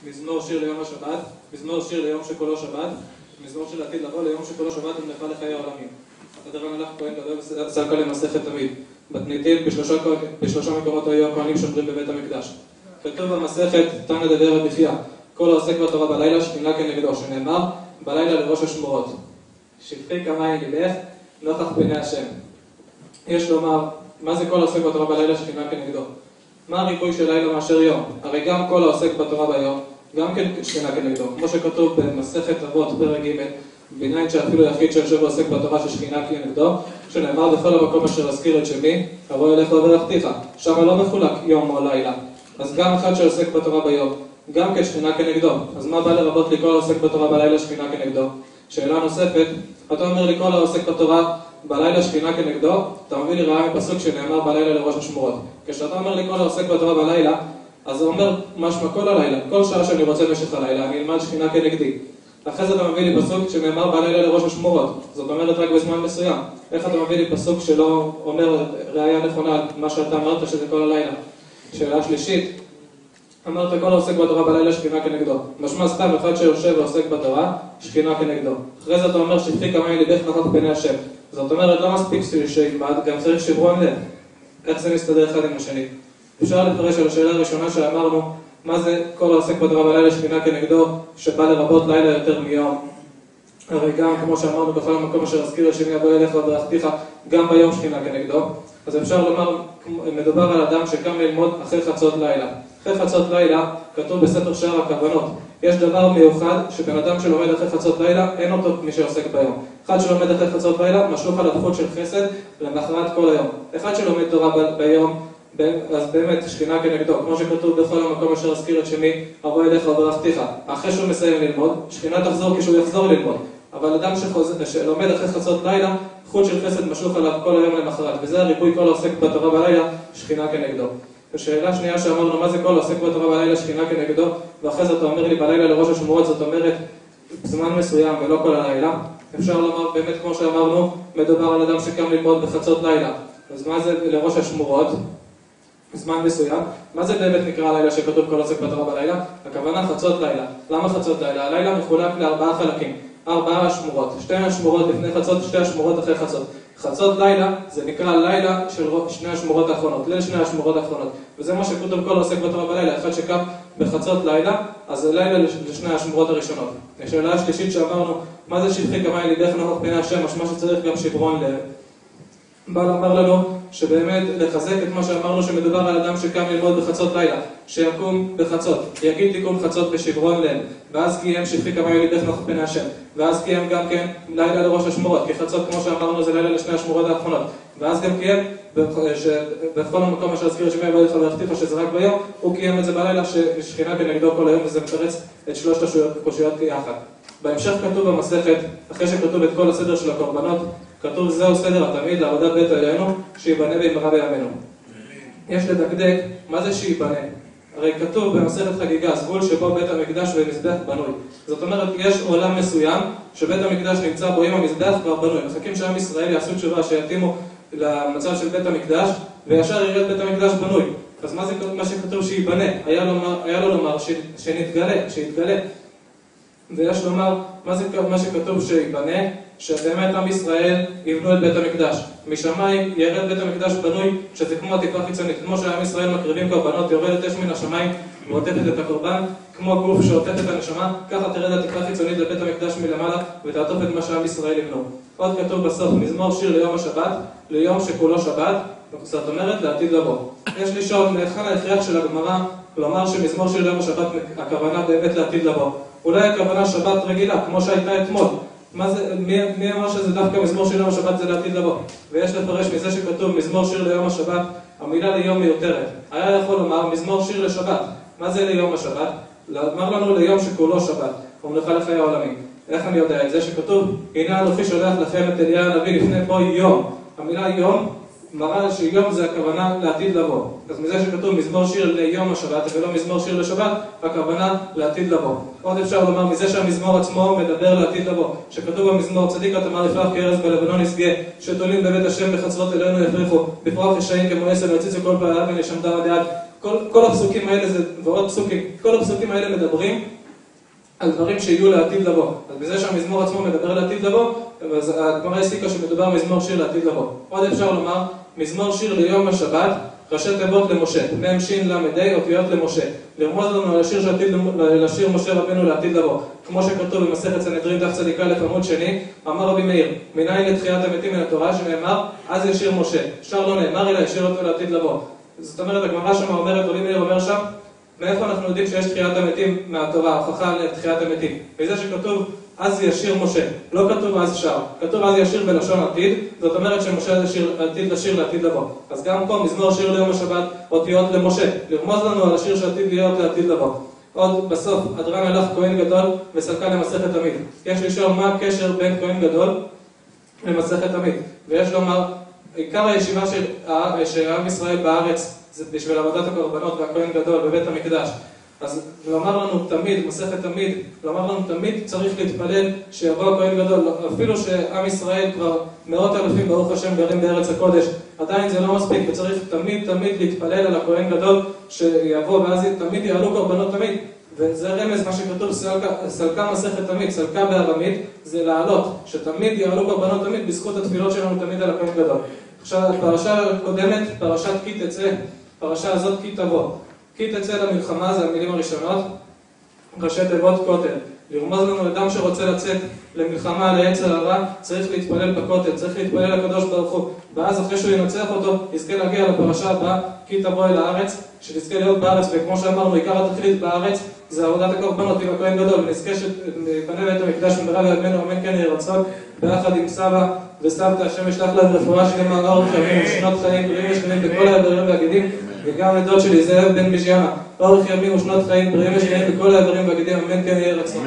מזמור שיר ליום השבת, מזמור שיר ליום שכולו שבת, מזמור של עתיד לבוא ליום שכולו שבת ומלאכה לחיי העולמים. הדבר מלאך כהן גדול וסלקה למסכת תמיד. בתניתים בשלושה מקומות היו הכהנים שומרים בבית המקדש. כתוב במסכת תנא דבי רבי חייא, כל העוסק בתורה בלילה שכינה כנגדו, שנאמר בלילה לראש השמורות. שפכי כמים ליבך נוכח פני השם. יש לומר, מה זה כל העוסק בתורה בלילה שכינה כנגדו? מה הריבוי של לילה מאשר יום? הרי גם כל העוסק בתורה ביום, גם כן שכינה כנגדו. כמו שכתוב במסכת אבות פרק ג' בעניין שאפילו יחיד שיושב ועוסק בתורה ששכינה כנגדו, שנאמר בכל המקום אשר אזכיר את שמי, אבוא אליך וברכתיך. שם לא מחולק יום או לילה. אז גם אחד שעוסק בתורה ביום, גם כן שכינה כנגדו. אז מה בא לרבות לי כל העוסק בתורה בלילה שכינה כנגדו? שאלה נוספת, אתה אומר לי כל העוסק בתורה בלילה שכינה כנגדו, אתה מביא לי רעיון מפסוק שנאמר בלילה לראש השמורות. כשאתה אומר לי כל העוסק בתורה בלילה, אז זה אומר משמע כל הלילה, כל שעה שאני רוצה במשך הלילה, אני אלמד שכינה כנגדי. אחרי זה אתה מביא לי פסוק שנאמר בלילה לראש השמורות, זאת אומרת רק בזמן מסוים. איך אתה מביא לי פסוק שלא אומר ראיה נכונה על מה שאתה אמרת שזה כל הלילה? שאלה שלישית, אמרת כל העוסק בתורה בלילה שכינה כנגדו. משמע סתם אחד שיושב ועוסק בתורה, שכינה כנגדו. אחרי זה אתה אומר שפכי כמים ליבך נוכח פני השם. זאת אומרת לא מספיק שילמד, גם צריך שברון לב. איך זה מסתדר אחד עם השני? אפשר לפרש על השאלה הראשונה שאמרנו, מה זה כל העוסק בתורה בלילה שכינה כנגדו, שבא לרבות לילה יותר מיום. הרי גם כמו שאמרנו בכל המקום אשר אזכיר את שמי אבוא אליך וברכתיך, גם ביום שכינה כנגדו. אז אפשר לומר, מדובר על אדם שקם ללמוד אחרי חצות לילה. אחרי חצות לילה כתוב בספר שער הכוונות, יש דבר מיוחד שבן אדם שלומד אחרי חצות לילה אין אותו מי שעוסק ביום. אחד שלומד אחרי חצות לילה משלוך על הזכות של חסד למחרת כל היום. אחד שלומד תורה ביום אז באמת שכינה כנגדו, כמו שכתוב בכל המקום אשר אזכיר את שמי אבוא אליך וברכתיך. אחרי שהוא מסיים ללמוד, שכינה תחזור כשהוא יחזור ללמוד. אבל אדם שלומד אחרי חצות לילה, חוט של חסד משלוך עליו כל היום למחרת, וזה הריבוי כל העוסק בתורה בלילה, שכינה כנגדו. השאלה שנייה שאמרנו, מה זה כל העוסק בתורה בלילה שכינה כנגדו, ואחרי זה אתה אומר לי בלילה לראש השמורות, זאת אומרת זמן מסוים ולא כל הלילה. אפשר לומר באמת כמו שאמרנו, מדובר על אדם שקם ללמוד בחצות לילה. אז מה זה לראש השמורות? זמן מסוים. מה זה באמת נקרא לילה שכתוב כל עוסק בתורה בלילה? הכוונה חצות לילה. למה חצות לילה? הלילה מחולק לארבעה חלקים. 4 שמורות. 2 השמורות לפני חצות, 2 השמורות אחרי חצות. חצות לילה זה נקרא לילה של 2 השמורות האחרונות, ליל 2 השמורות האחרונות. וזה מה שכתוב כל עוסק בתורה בלילה. אחד שקם בחצות לילה, אז זה לילה ל2 השמורות הראשונות. השאלה השלישית שאמרנו, מה זה שפכי כמים ליבך נוכח פני השם? משמע שצריך גם שברון לב. בא לומר לנו שבאמת לחזק את מה שאמרנו שמדובר על אדם שקם ללמוד בחצות לילה, שיקום בחצות, יגיד תיקון חצות בשברון לב, ואז קיים שפכי כמים ליבך נוכח פני השם, ואז קיים גם כן לילה לראש השמורות, כי חצות כמו שאמרנו זה לילה ל2 השמורות האחרונות, ואז גם קיים בכל המקום אשר אזכיר שמי אבוא אליך וברכתיך שזה רק ביום, הוא קיים את זה בלילה ששכינה כנגדו כל היום, וזה מתרץ את 3 הקושיות יחד. בהמשך כתוב במסכת, אחרי שכתוב את כל הסדר של הקורבנות, כתוב זהו סדר התמיד לעבודת בית אלוהינו שיבנה במהרה בימינו. יש לדקדק מה זה שיבנה. הרי כתוב במסכת חגיגה סגול שבו בית המקדש ומזבח בנוי. זאת אומרת יש עולם מסוים שבית המקדש נמצא בו עם המזבח כבר בנוי. מחכים שעם ישראל יעשו תשובה שיתאימו למצב של בית המקדש וישר ירד בית המקדש בנוי. אז מה זה מה שכתוב שיבנה? היה לו לומר שיתגלה. ויש לומר מה שכתוב שיבנה, שבאמת עם ישראל יבנו את בית המקדש. משמיים ירד בית המקדש בנוי, שזה כמו עטיפה חיצונית. כמו שעם ישראל מקריבים קורבנות, יורדת אש מן השמיים ועוטפת את הקורבן, כמו גוף שעוטף את הנשמה, ככה תרד עטיפה חיצונית לבית המקדש מלמעלה ותעטוף את מה שעם ישראל יבנו. עוד כתוב בסוף, מזמור שיר ליום השבת, ליום שכולו שבת, זאת אומרת לעתיד לבוא. יש לשאול מהיכן ההכרח של הגמרא לומר שמזמור שיר ליום השבת הכוונה באמת לעתיד לבוא. אולי הכוונה שבת רגילה, כמו שהייתה אתמול. מי אמר שזה דווקא מזמור שיר ליום השבת זה לעתיד לבוא? ויש לפרש מזה שכתוב מזמור שיר ליום השבת, המילה ליום מיותרת. היה יכול לומר מזמור שיר לשבת. מה זה ליום השבת? אמר לנו ליום שכולו שבת, ומלאכה לחיי העולמים. איך אני יודע את זה? שכתוב, הנה אנוכי שולח לכם את אליה הנביא לפני פה יום. המילה יום מראה שיום זה הכוונה לעתיד לבוא. אז מזה שכתוב מזמור שיר ליום השבת ולא מזמור שיר לשבת, הכוונה לעתיד לבוא. עוד אפשר לומר מזה שהמזמור עצמו מדבר לעתיד לבוא. שכתוב במזמור צדיק התמר יפרח כארז בלבנון ישגה, שתולים בבית השם בחצרות אלינו יפריחו, בפרח ישעים כמו עשב ויציצו כל פעלה ונשמדה עד יד. כל הפסוקים האלה ועוד פסוקים, כל הפסוקים האלה מדברים על דברים שיהיו לעתיד לבוא. אז בזה שהמזמור עצמו מדבר לעתיד לבוא, אז הגמרא הסיקה שמדובר מזמור שיר לעתיד לבוא. עוד אפשר לומר, מזמור שיר ליום השבת, ראשי תיבות למשה, מ' ש' ל' אותיות למשה. לרמוז לנו על השיר שעתיד לשיר משה רבנו לעתיד לבוא. כמו שכתוב במסכת סנהדרין דף צדיק א' עמוד שני, אמר רבי מאיר, מניין לתחיית המתים מן התורה, שנאמר, אז ישיר משה. שר לא נאמר אלא ישיר אותו לעתיד לבוא. זאת אומרת, הגמרא שם אומרת, רבי מאיר אומר שם, מאיפה אנחנו יודעים שיש תחיית המתים מהתורה, הוכחה לתחיית המתים? בזה שכתוב, אז ישיר משה, לא כתוב אז שר, כתוב אז ישיר בלשון עתיד, זאת אומרת שמשה עתיד לשיר לעתיד לבוא. אז גם פה מזמור שיר ליום השבת, אותיות למשה, לרמוז לנו על השיר שעתיד להיות לעתיד לבוא. עוד בסוף, אדרן הלך כהן גדול וסלקה למסכת תמיד. יש לשאול מה הקשר בין כהן גדול למסכת תמיד. ויש לומר, עיקר הישיבה של עם ישראל בארץ זה בשביל עבודת הקורבנות והכהן גדול בבית המקדש. אז לומר לנו תמיד, מסכת תמיד, לומר לנו תמיד צריך להתפלל שיבוא הכהן גדול, אפילו שעם ישראל כבר מאות אלפים ברוך השם גרים בארץ הקודש, עדיין זה לא מספיק וצריך תמיד להתפלל על הכהן גדול שיבוא ואז תמיד יעלו קורבנות תמיד. וזה רמז מה שכתוב סלקה מסכת תמיד, סלקה בארמית זה לעלות, שתמיד יעלו קורבנות תמיד בזכות התפילות שלנו תמיד על הכהן גדול. עכשיו הפרשה הקודמת, פרשת כי תצא, פרשה הזאת כי תבוא. כי תצא למלחמה, זה המילים הראשונות, ראשי תיבות כותל. לרמוז לנו אדם שרוצה לצאת למלחמה ליצר הרע, צריך להתפלל בכותל, צריך להתפלל לקדוש ברוך הוא. ואז אחרי שהוא ינצח אותו, יזכה להגיע לפרשה הבאה, כי תבוא אל הארץ, שתזכה להיות בארץ, וכמו שאמרנו, עיקר התכלית בארץ, זה עבודת הקורבנות עם הכהן גדול, ונזכה שפנה בית המקדש במהרה בימינו, אמן כן יהי רצון, ביחד עם סבא וסבתא, השם ישלח להם רפואה שלמה, אורך ימים ושנות חיים בריאים ושלמים בכל האיברים והגידים, וגם לדוד שלי זאב בן מישיימה, אורך ימים ושנות חיים בריאים ושלמים בכל האיברים והגידים, אמן כן יהי רצון.